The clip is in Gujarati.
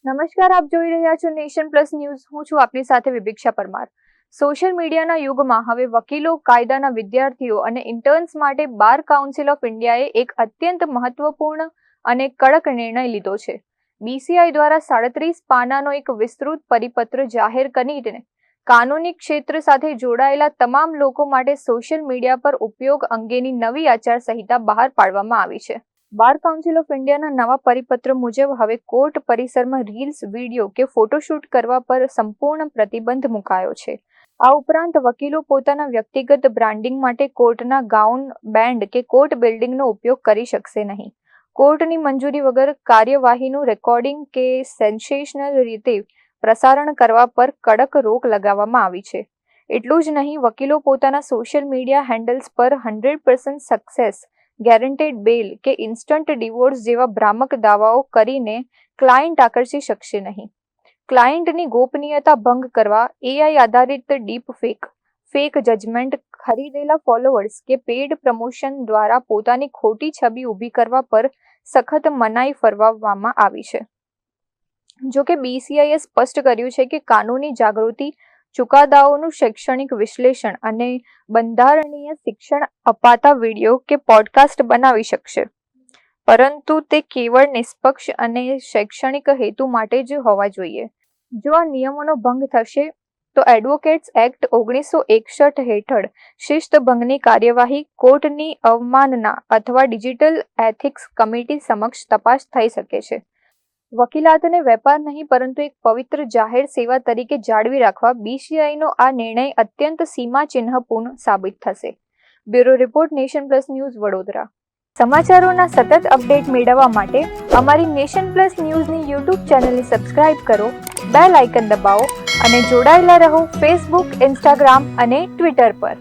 નમસ્કાર, આપ જોઈ રહ્યા છો નેશન પ્લસ ન્યૂઝ. હું છું આપની સાથે વિભિક્ષા પરમાર. સોશિયલ મીડિયાના યુગમાં હવે વકીલો, કાયદાના વિદ્યાર્થીઓ અને ઇન્ટર્ન્સ માટે બાર કાઉન્સિલ ઓફ ઇન્ડિયાએ એક અત્યંત મહત્વપૂર્ણ અને કડક નિર્ણય લીધો છે. BCI દ્વારા 37 પાનાનો એક વિસ્તૃત પરિપત્ર જાહેર કરીને કાનૂની ક્ષેત્ર સાથે જોડાયેલા તમામ લોકો માટે સોશિયલ મીડિયા પર ઉપયોગ અંગેની નવી આચારસંહિતા બહાર પાડવામાં આવી છે. બાર કાઉન્સિલ ઓફ ઇન્ડિયાના નવા પરિપત્ર મુજબ હવે કોર્ટ પરિસરમાં રીલ્સ, વિડીયો કે ફોટોશૂટ કરવા પર સંપૂર્ણ પ્રતિબંધ મુકાયો છે. આ ઉપરાંત વકીલો પોતાના વ્યક્તિગત બ્રાન્ડિંગ માટે કોર્ટના ગાઉન, બેન્ડ કે કોર્ટ બિલ્ડિંગનો ઉપયોગ કરી શકશે નહીં. કોર્ટની મંજૂરી વગર કાર્યવાહીનું રેકોર્ડિંગ કે સેન્સેશનલ રીતે પ્રસારણ કરવા પર કડક રોક લગાવવામાં આવી છે. એટલું જ નહીં, વકીલો પોતાના સોશિયલ મીડિયા હેન્ડલ્સ પર 100% સક્સેસ, ગેરંટેડ બેલ કે ઇન્સ્ટન્ટ ડિવોર્સ જેવા ભ્રામક દાવાઓ કરીને ક્લાયન્ટ આકર્ષી શકશે નહીં. ક્લાયન્ટની ગોપનીયતા ભંગ કરવા, AI આધારિત ડીપ ફેક જજમેન્ટ, ખરીદેલા ફોલોઅર્સ કે પેઇડ પ્રમોશન દ્વારા પોતાની ખોટી છબી ઊભી કરવા પર સખત મનાઈ ફરમાવવામાં આવી છે. જો કે BCIએ સ્પષ્ટ કર્યું છે કે કાનૂની જાગૃતિ, ચુકાદાઓનું શૈક્ષણિક વિશ્લેષણ અને બંધારણીય શિક્ષણ અપાતા વિડીયો કે પોડકાસ્ટ બનાવી શકશે, પરંતુ તે કેવળ નિષ્પક્ષ અને શૈક્ષણિક હેતુ માટે જ હોવા જોઈએ. જો આ નિયમોનો ભંગ થશે તો એડવોકેટ્સ એક્ટ 1961 હેઠળ શિસ્ત ભંગની કાર્યવાહી, કોર્ટની અવમાનના અથવા ડિજિટલ એથિક્સ કમિટી સમક્ષ તપાસ થઈ શકે છે. વકીલાતને વેપાર નહીં પરંતુ એક પવિત્ર જાહેર સેવા તરીકે જાળવી રાખવા BCIનો આ નિર્ણય અત્યંત સીમાચિહ્નપૂર્ણ સાબિત થશે. Bureau report, nation plus news, Vadodara. સમાચારોના સતત અપડેટ મેળવવા માટે અમારી નેશન પ્લસ ન્યૂઝની YouTube ચેનલને સબસ્ક્રાઇબ કરો, બેલ આઇકન દબાવો અને જોડાયેલા રહો Facebook, Instagram અને Twitter પર.